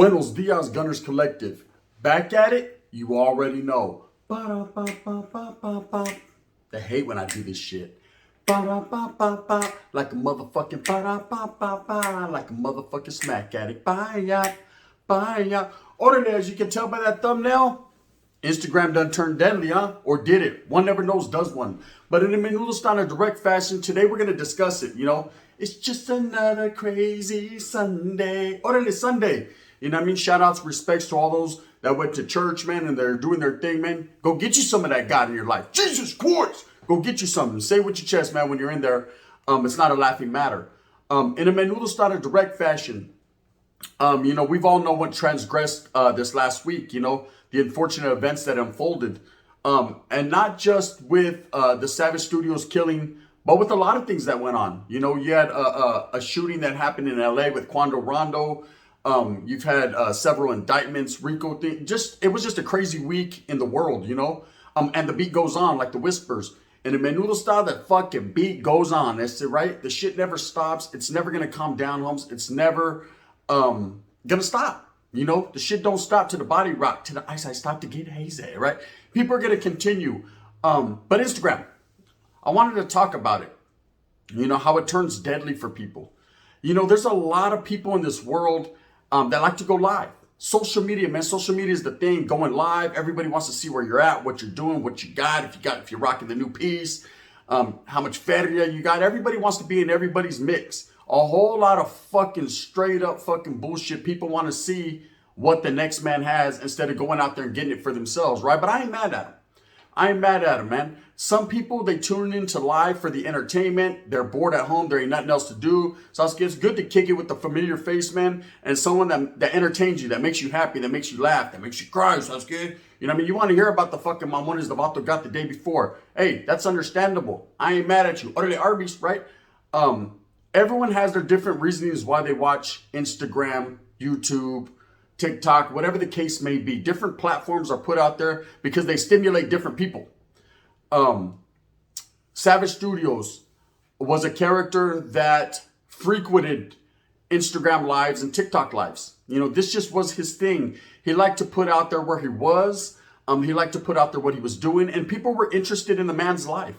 Buenos Dias, Gunners Collective. Back at it, you already know. Ba-da-ba-ba-ba-ba-ba. They hate when I do this shit. Ba-da-ba-ba-ba. Like a motherfucking ba-da-ba-ba-ba. Like a motherfucking smack addict. Bye-ya. Bye-ya. Orderly, as you can tell by that thumbnail, Instagram done turned deadly, huh? Or did it? One never knows, does one. But in a menudo style of direct fashion, today we're going to discuss it, you know. It's just another crazy Sunday. Orderly Sunday. You know what I mean? Shout outs, respects to all those that went to church, man, and they're doing their thing, man. Go get you some of that God in your life. Jesus Christ! Go get you something. Say it with your chest, man, when you're in there. It's not a laughing matter. In a menudo style of direct fashion, you know, we've all know what transgressed this last week, you know, the unfortunate events that unfolded. And not just with the Savage Studios killing, but with a lot of things that went on. You know, you had a shooting that happened in LA with Quando Rondo. You've had several indictments, RICO thing. It was just a crazy week in the world, you know. And the beat goes on like the whispers. In a menudo style, that fucking beat goes on. That's it, right? The shit never stops. It's never gonna calm down, Holmes. It's never gonna stop. You know, the shit don't stop to the body rock, to the eyesight stop to get hazy, right? People are gonna continue. But Instagram, I wanted to talk about it. You know, how it turns deadly for people. You know, there's a lot of people in this world that like to go live. Social media, man. Social media is the thing. Going live. Everybody wants to see where you're at, what you're doing, what you got. If you're rocking the new piece, how much feria you got. Everybody wants to be in everybody's mix. A whole lot of fucking straight up fucking bullshit. People want to see what the next man has instead of going out there and getting it for themselves, right? But I ain't mad at them. I ain't mad at them, man. Some people, they tune into live for the entertainment. They're bored at home. There ain't nothing else to do. So it's good to kick it with the familiar face, man. And someone that entertains you, that makes you happy, that makes you laugh, that makes you cry. So that's good. You know what I mean? You want to hear about the fucking mamones the vato got the day before. Hey, that's understandable. I ain't mad at you. Orderly Arby's, right? Everyone has their different reasonings why they watch Instagram, YouTube, TikTok, whatever the case may be. Different platforms are put out there because they stimulate different people. Savage Studios was a character that frequented Instagram lives and TikTok lives. You know, this just was his thing. He liked to put out there where he was. He liked to put out there what he was doing, and people were interested in the man's life.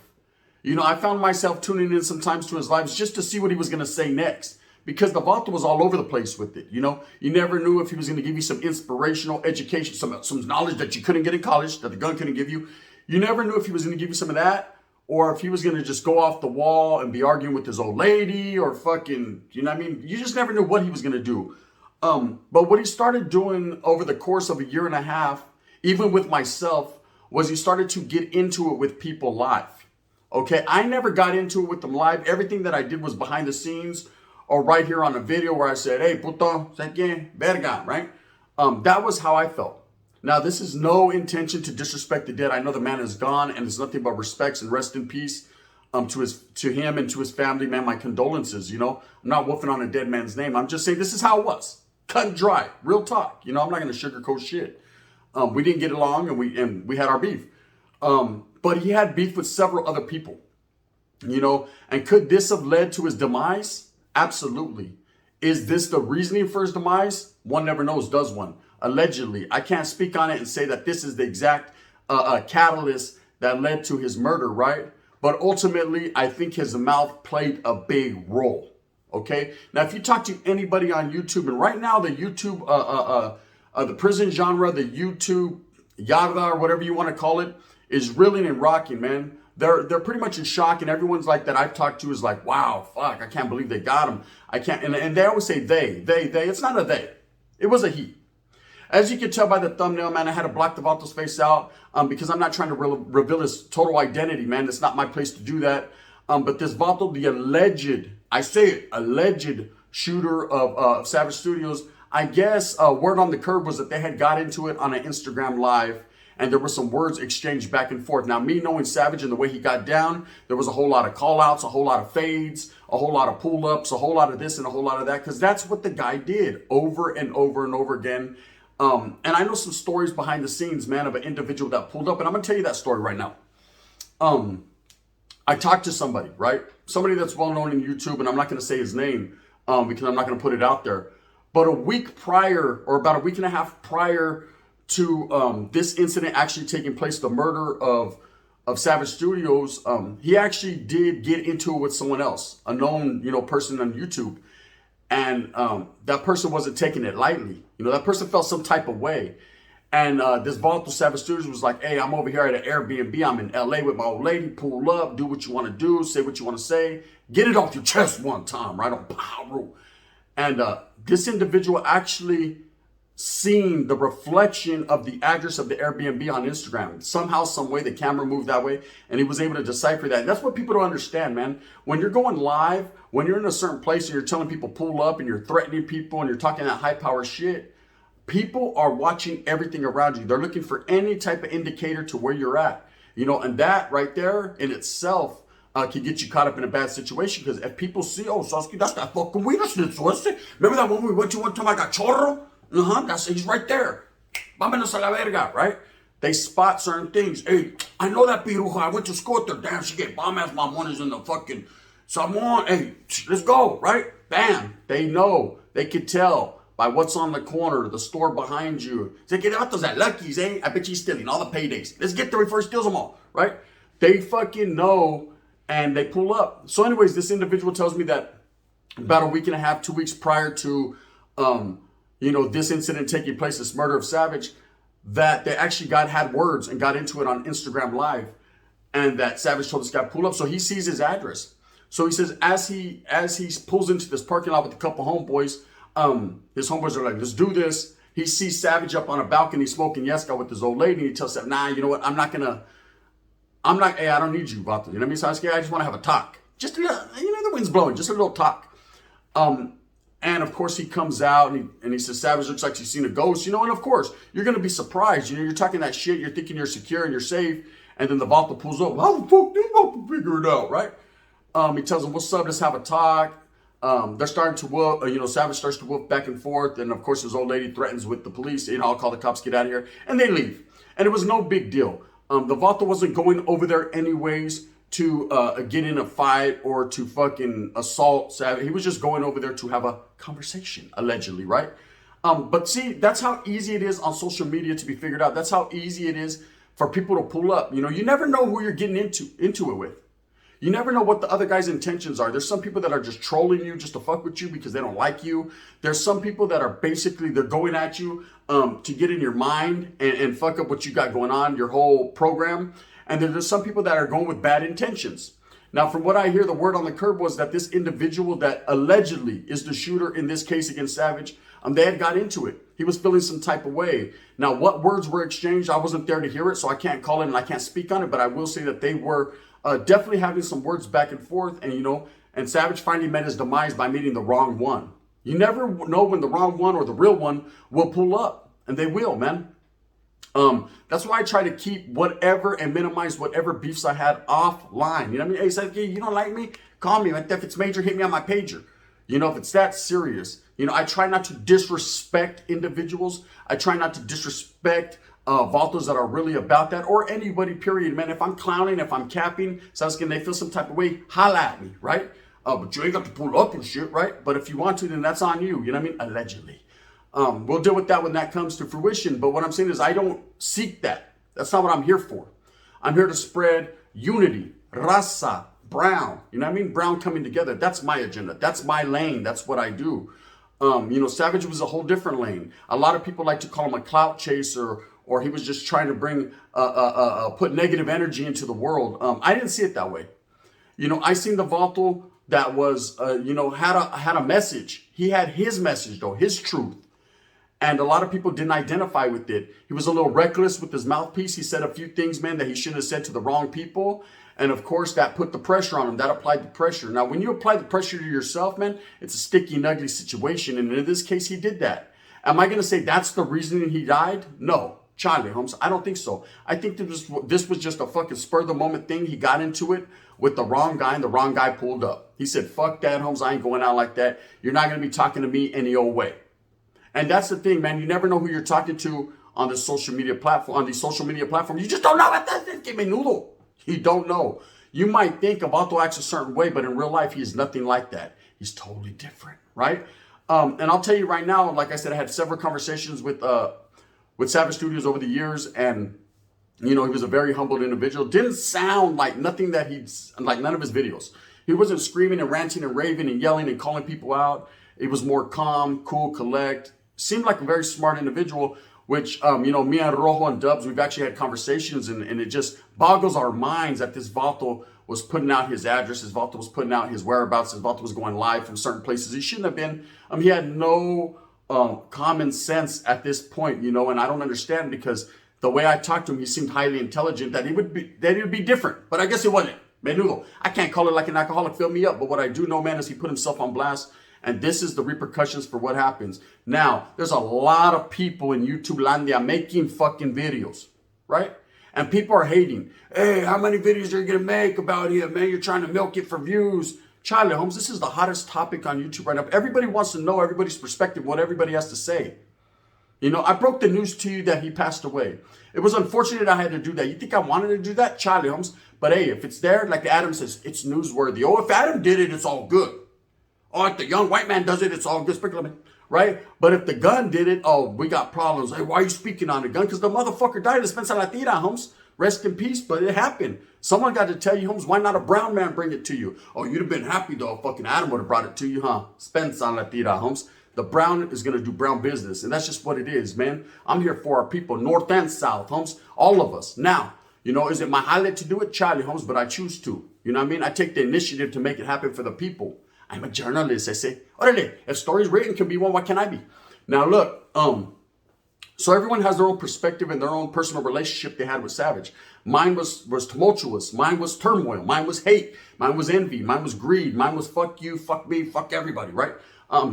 You know, I found myself tuning in sometimes to his lives just to see what he was going to say next. Because the vato was all over the place with it, you know. You never knew if he was going to give you some inspirational education, some knowledge that you couldn't get in college, that the gun couldn't give you. You never knew if he was going to give you some of that, or if he was going to just go off the wall and be arguing with his old lady, or fucking, you know what I mean? You just never knew what he was going to do. But what he started doing over the course of a year and a half, even with myself, was he started to get into it with people live. Okay, I never got into it with them live. Everything that I did was behind the scenes, or right here on a video where I said, hey, puto, ¿sabes qué? Verga, right? That was how I felt. Now, this is no intention to disrespect the dead. I know the man is gone, and it's nothing but respects and rest in peace to him and to his family, man. My condolences, you know. I'm not woofing on a dead man's name. I'm just saying this is how it was. Cut and dry. Real talk. You know, I'm not going to sugarcoat shit. We didn't get along, and we had our beef. But he had beef with several other people, you know. And could this have led to his demise? Absolutely. Is this the reasoning for his demise? One never knows, does one? Allegedly. I can't speak on it and say that this is the exact catalyst that led to his murder, right? But ultimately, I think his mouth played a big role. Okay? Now, if you talk to anybody on YouTube, and right now the YouTube, the prison genre, the YouTube yarda, or whatever you want to call it, is reeling and rocking, man. They're pretty much in shock, and everyone's like that I've talked to is like, wow, fuck, I can't believe they got him. I can't, and they always say they. It's not a they. It was a he. As you can tell by the thumbnail, man, I had to block the vato's face out because I'm not trying to reveal his total identity, man. It's not my place to do that. But this vato, the alleged, I say it, alleged shooter of Savage Studios, I guess word on the curb was that they had got into it on an Instagram live. And there were some words exchanged back and forth. Now, me knowing Savage and the way he got down, there was a whole lot of call outs, a whole lot of fades, a whole lot of pull ups, a whole lot of this and a whole lot of that. Because that's what the guy did over and over and over again. And I know some stories behind the scenes, man, of an individual that pulled up. And I'm going to tell you that story right now. I talked to somebody, right? Somebody that's well known in YouTube. And I'm not going to say his name because I'm not going to put it out there. But a week prior, or about a week and a half prior to this incident actually taking place, the murder of Savage Studios, he actually did get into it with someone else, a known, person on YouTube. And that person wasn't taking it lightly. That person felt some type of way. And this volatile Savage Studios was like, hey, I'm over here at an Airbnb. I'm in LA with my old lady. Pull up, do what you want to do, say what you want to say. Get it off your chest one time, right on power. And this individual actually seen the reflection of the address of the Airbnb on Instagram. Somehow, some way, the camera moved that way, and he was able to decipher that. And that's what people don't understand, man. When you're going live, when you're in a certain place and you're telling people pull up and you're threatening people and you're talking that high power shit, people are watching everything around you. They're looking for any type of indicator to where you're at. And that right there in itself can get you caught up in a bad situation, because if people see, oh, Sasuke, that's that fucking weed. Remember that one we went to one time, I got chorro? He's right there. Vámonos a la verga, right? They spot certain things. Hey, I know that piruja. I went to school with her. Damn, she get bomb-ass mamones in the fucking Samoan. Hey, let's go, right? Bam. They know. They can tell by what's on the corner, the store behind you. Say, get out those at Lucky's, eh? I bet you're stealing all the paydays. Let's get there before he steals them all, right? They fucking know, and they pull up. So anyways, this individual tells me that about a week and a half, 2 weeks prior to, this incident taking place, this murder of Savage, that they actually had words and got into it on Instagram Live, and that Savage told this guy pull up. So he sees his address. So he says as he pulls into this parking lot with a couple homeboys, his homeboys are like, let's do this. He sees Savage up on a balcony smoking Yeska with his old lady, and he tells Savage, nah, you know what? Hey, I don't need you, Vato. You know what I mean? So I just want to have a talk. Just a little, the wind's blowing, just a little talk. And of course he comes out and he says, Savage, looks like she's seen a ghost, and of course you're going to be surprised. You're talking that shit. You're thinking you're secure and you're safe. And then the Vato pulls up. How the fuck you about to figure it out, right? He tells him, what's up? Let's have a talk. They're starting to whoop, Savage starts to whoop back and forth. And of course his old lady threatens with the police. I'll call the cops, get out of here. And they leave. And it was no big deal. The Vato wasn't going over there anyways to get in a fight or to fucking assault Savage. He was just going over there to have a conversation, allegedly, right? But see, that's how easy it is on social media to be figured out. That's how easy it is for people to pull up. You never know who you're getting into it with. You never know what the other guy's intentions are. There's some people that are just trolling you just to fuck with you because they don't like you. There's some people that are basically, they're going at you to get in your mind and fuck up what you got going on, your whole program. And then there's some people that are going with bad intentions. Now, from what I hear, the word on the curb was that this individual that allegedly is the shooter in this case against Savage, they had got into it. He was feeling some type of way. Now, what words were exchanged, I wasn't there to hear it, so I can't call it and I can't speak on it, but I will say that they were definitely having some words back and forth. And Savage finally met his demise by meeting the wrong one. You never know when the wrong one or the real one will pull up, and they will, man. That's why I try to keep whatever and minimize whatever beefs I had offline. You know what I mean? Hey, Sasuke, you don't like me? Call me. If it's major, hit me on my pager. If it's that serious. I try not to disrespect individuals. I try not to disrespect Vatos that are really about that, or anybody, period, man. If I'm clowning, if I'm capping, Sasuke, they feel some type of way, holla at me, right? But you ain't got to pull up and shit, right? But if you want to, then that's on you. You know what I mean? Allegedly. We'll deal with that when that comes to fruition. But what I'm saying is I don't seek that. That's not what I'm here for. I'm here to spread unity, raza, brown. You know what I mean? Brown coming together. That's my agenda. That's my lane. That's what I do. Savage was a whole different lane. A lot of people like to call him a clout chaser, or he was just trying to bring, put negative energy into the world. I didn't see it that way. I seen the Vato that was, had a message. He had his message, though, his truth. And a lot of people didn't identify with it. He was a little reckless with his mouthpiece. He said a few things, man, that he shouldn't have said to the wrong people. And of course, that put the pressure on him. That applied the pressure. Now, when you apply the pressure to yourself, man, it's a sticky and ugly situation. And in this case, he did that. Am I going to say that's the reason he died? No. Charlie, Holmes, I don't think so. I think this was just a fucking spur of the moment thing. He got into it with the wrong guy, and the wrong guy pulled up. He said, fuck that, Holmes. I ain't going out like that. You're not going to be talking to me any old way. And that's the thing, man. You never know who you're talking to on the social media platform. On these social media platforms, you just don't know what that is. Give me noodle. You don't know. You might think Vato acts a certain way, but in real life, he is nothing like that. He's totally different, right? And I'll tell you right now, like I said, I had several conversations with Savage Studios over the years, and he was a very humbled individual. Didn't sound like nothing that like none of his videos. He wasn't screaming and ranting and raving and yelling and calling people out. It was more calm, cool, collect. Seemed like a very smart individual, which, me and Rojo and Dubs, we've actually had conversations, and it just boggles our minds that this Vato was putting out his address, his Vato was putting out his whereabouts, his Vato was going live from certain places he shouldn't have been. He had no common sense at this point, and I don't understand, because the way I talked to him, he seemed highly intelligent, that he would be different, but I guess he wasn't. Menudo. I can't call it like an alcoholic, fill me up, but what I do know, man, is he put himself on blast, and this is the repercussions for what happens. Now, there's a lot of people in YouTube Landia making fucking videos, right? And people are hating. Hey, how many videos are you going to make about him, man? You're trying to milk it for views. Charlie Holmes, this is the hottest topic on YouTube right now. Everybody wants to know everybody's perspective, what everybody has to say. I broke the news to you that he passed away. It was unfortunate I had to do that. You think I wanted to do that? Charlie Holmes. But hey, if it's there, like Adam says, it's newsworthy. Oh, if Adam did it, it's all good. Oh, if the young white man does it, it's all good. Right? But if the gun did it, oh, we got problems. Hey, why are you speaking on the gun? Because the motherfucker died. It's Spencer Latira, Holmes. Rest in peace, but it happened. Someone got to tell you, Holmes, why not a brown man bring it to you? Oh, you'd have been happy though if fucking Adam would have brought it to you, huh? Spencer Latira, Holmes. The brown is going to do brown business, and that's just what it is, man. I'm here for our people, north and south, Holmes, all of us. Now, is it my highlight to do it? Charlie, Holmes, but I choose to. You know what I mean? I take the initiative to make it happen for the people. I'm a journalist, I say. Orale, if stories written can be one, what can I be? Now, look, so everyone has their own perspective and their own personal relationship they had with Savage. Mine was tumultuous. Mine was turmoil. Mine was hate. Mine was envy. Mine was greed. Mine was fuck you, fuck me, fuck everybody, right?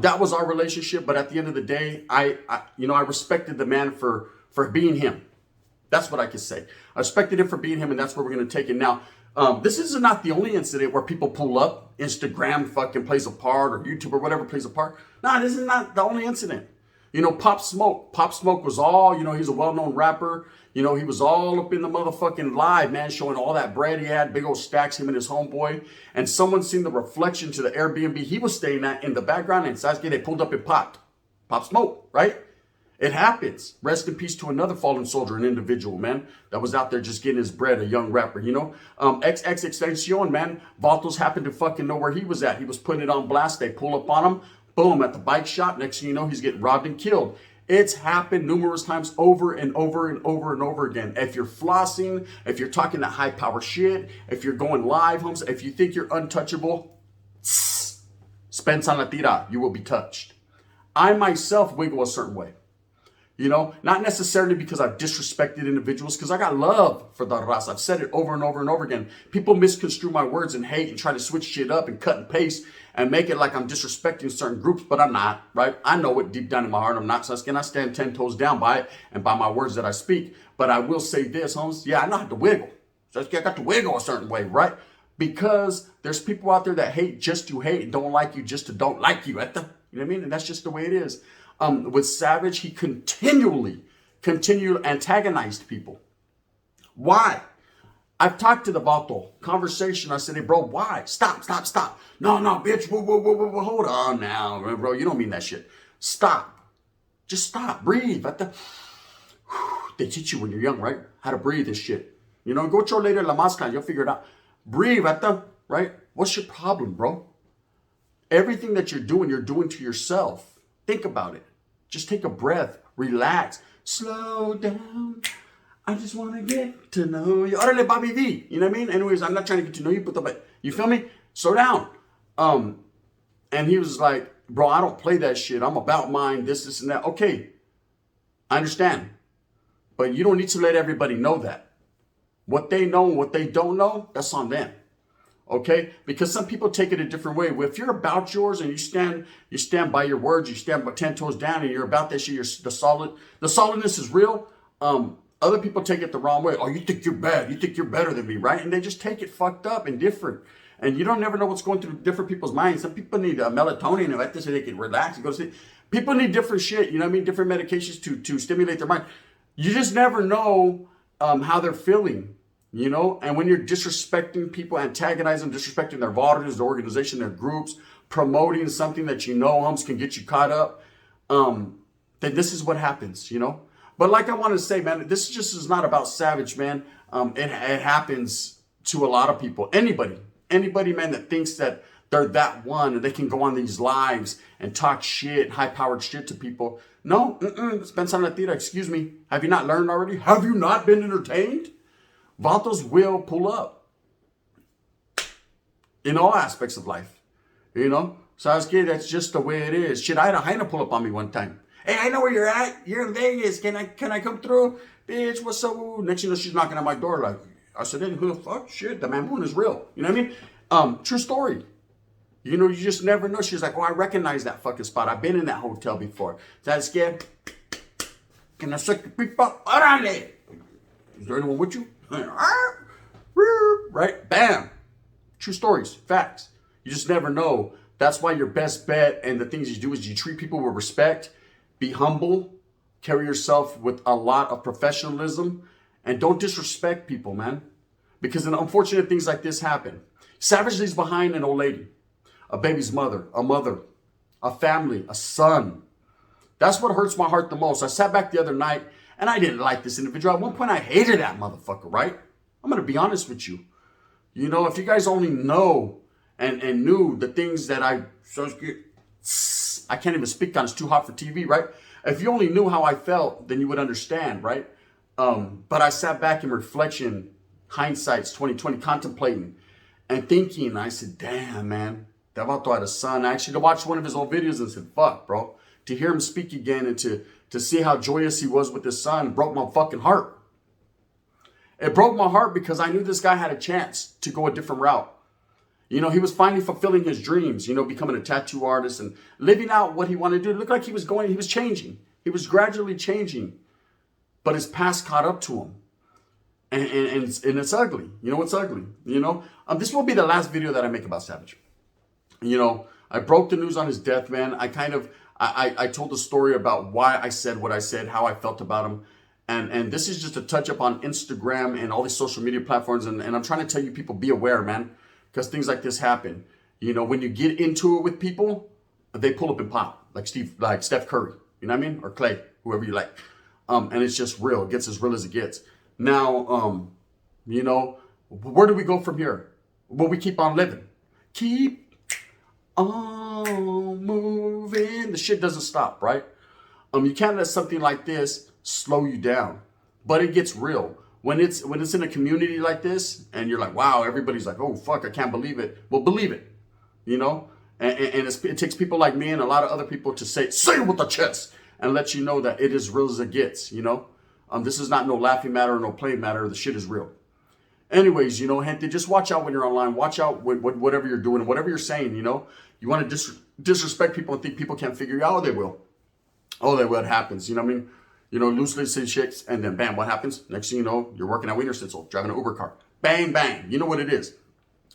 That was our relationship, but at the end of the day, I respected the man for being him. That's what I could say. I respected him for being him, and that's where we're going to take it. Now, this is not the only incident where people pull up, Instagram fucking plays a part, or YouTube or whatever plays a part. No, this is not the only incident. Pop Smoke. Pop Smoke was all, he's a well-known rapper. He was all up in the motherfucking live, man, showing all that bread he had, big old stacks, him and his homeboy. And someone seen the reflection to the Airbnb he was staying at in the background, and Sasuke, they pulled up and popped. Pop Smoke, right? It happens. Rest in peace to another fallen soldier, an individual, man, that was out there just getting his bread, a young rapper, XX Extension, man. Vatos happened to fucking know where he was at. He was putting it on blast. They pull up on him. Boom, at the bike shop. Next thing you know, he's getting robbed and killed. It's happened numerous times over and over and over and over again. If you're flossing, if you're talking that high power shit, if you're going live, Holmes, if you think you're untouchable, Spencer Latira, you will be touched. I myself wiggle a certain way. Not necessarily because I've disrespected individuals, because I got love for the raza. I've said it over and over and over again. People misconstrue my words and hate and try to switch shit up and cut and paste and make it like I'm disrespecting certain groups, but I'm not, right? I know it deep down in my heart I'm not, so I cannot stand 10 toes down by it and by my words that I speak. But I will say this, Holmes, yeah, I know how to wiggle. So I got to wiggle a certain way, right? Because there's people out there that hate just to hate and don't like you just to don't like you. You know what I mean? And that's just the way it is. With Savage, he continued antagonized people. Why? I've talked to the Vato. Conversation, I said, hey, bro, why? Stop. No, bitch, whoa, hold on now, bro. You don't mean that shit. Stop. Just stop. Breathe. They teach you when you're young, right? How to breathe and shit. Go show later La Máscara. You'll figure it out. Breathe, right? What's your problem, bro? Everything that you're doing to yourself. Think about it. Just take a breath. Relax. Slow down. I just want to get to know you. Orale, Bobby V. You know what I mean? Anyways, I'm not trying to get to know you, but you feel me? Slow down. And he was like, bro, I don't play that shit. I'm about mine, this, and that. Okay, I understand. But you don't need to let everybody know that. What they know and what they don't know, that's on them. Okay? Because some people take it a different way. If you're about yours and you stand by your words, you stand by 10 toes down and you're about that shit, the solidness is real. Other people take it the wrong way. Oh, you think you're bad. You think you're better than me, right? And they just take it fucked up and different. And you don't never know what's going through different people's minds. Some people need melatonin and so they can relax and go to sleep. People need different shit, you know what I mean? Different medications to stimulate their mind. You just never know how they're feeling. you know? And when you're disrespecting people, antagonizing, disrespecting their volunteers, their organization, their groups, promoting something that you know, homes, can get you caught up, then this is what happens, you know? But like I want to say, man, this just is not about Savage, man. It happens to a lot of people. Anybody, man, that thinks that they're that one and they can go on these lives and talk shit, high-powered shit to people. No, Spencer Latira, excuse me. Have you not learned already? Have you not been entertained? Vatos will pull up in all aspects of life, you know? So I was kidding, that's just the way it is. Shit, I had a hyena pull up on me one time. Hey, I know where you're at. You're in Vegas. Can I come through? Bitch, what's up? Next thing you know, she's knocking on my door like, I said, who the fuck? Shit, the Mamoon is real. You know what I mean? True story. You know, you just never know. She's like, oh, I recognize that fucking spot. I've been in that hotel before. So I was scared. Can I suck your people? Orale. Is there anyone with you? Right? Bam. True stories. Facts. You just never know. That's why your best bet and the things you do is you treat people with respect, be humble, carry yourself with a lot of professionalism, and don't disrespect people, man. Because then unfortunate things like this happen. Savage leaves behind an old lady, a baby's mother, a family, a son. That's what hurts my heart the most. I sat back the other night and I didn't like this individual. At one point I hated that motherfucker, right? I'm going to be honest with you. You know, if you guys only know and knew the things that I can't even speak on, it's too hot for TV, right? If you only knew how I felt, then you would understand, right? But I sat back in reflection, hindsight's 2020, contemplating and thinking. I said, damn, man, that vato had a son. I actually watched one of his old videos and said, fuck, bro. To hear him speak again and to see how joyous he was with his son broke my fucking heart. It broke my heart because I knew this guy had a chance to go a different route. You know, he was finally fulfilling his dreams, you know, becoming a tattoo artist and living out what he wanted to do. It looked like he was changing. He was gradually changing, but his past caught up to him. And it's ugly. You know what's ugly? You know, this will be the last video that I make about Savage. You know, I broke the news on his death, man. I told the story about why I said what I said, how I felt about him. And this is just a touch up on Instagram and all these social media platforms. And I'm trying to tell you people, be aware, man. Because things like this happen. You know, when you get into it with people, they pull up and pop. Like Steph Curry, you know what I mean? Or Clay, whoever you like. And it's just real. It gets as real as it gets. Now, you know, where do we go from here? Well, we keep on living. Keep on moving. The shit doesn't stop, right? You can't let something like this slow you down. But it gets real. When it's in a community like this and you're like, wow, everybody's like, oh, fuck, I can't believe it. Well, believe it, you know? And it takes people like me and a lot of other people to say it with the chest and let you know that it is real as it gets, you know? This is not no laughing matter or no playing matter. The shit is real. Anyways, you know, gente, just watch out when you're online. Watch out with whatever you're doing, whatever you're saying, you know? You want to disrespect people and think people can't figure you out? Oh, they will. Oh, they will. It happens, you know what I mean? You know, loosely say shit, and then bam, what happens? Next thing you know, you're working at Wiener Schnitzel, driving an Uber car. Bang, bang. You know what it is.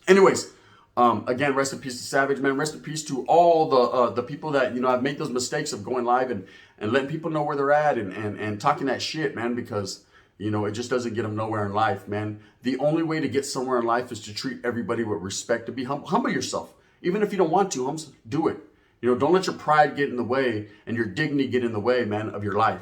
Anyways, again, rest in peace to Savage, man. Rest in peace to all the people that, you know, have made those mistakes of going live and letting people know where they're at and talking that shit, man, because, you know, it just doesn't get them nowhere in life, man. The only way to get somewhere in life is to treat everybody with respect, to be humble yourself. Even if you don't want to, do it. You know, don't let your pride get in the way and your dignity get in the way, man, of your life.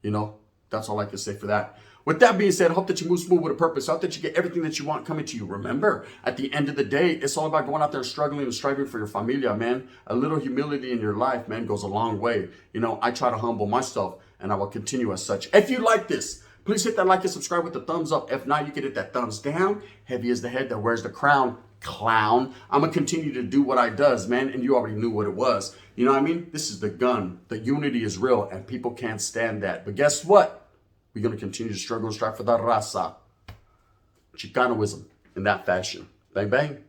You know, that's all I can say for that. With that being said, I hope that you move smooth with a purpose. I hope that you get everything that you want coming to you. Remember, at the end of the day, it's all about going out there and struggling and striving for your familia, man. A little humility in your life, man, goes a long way. You know, I try to humble myself, and I will continue as such. If you like this, please hit that like and subscribe with the thumbs up. If not, you can hit that thumbs down. Heavy is the head that wears the crown. Clown. I'm going to continue to do what I does, man, and you already knew what it was. You know what I mean? This is the gun. The unity is real, and people can't stand that. But guess what? We're going to continue to struggle and strive for the raza. Chicanoism in that fashion. Bang, bang.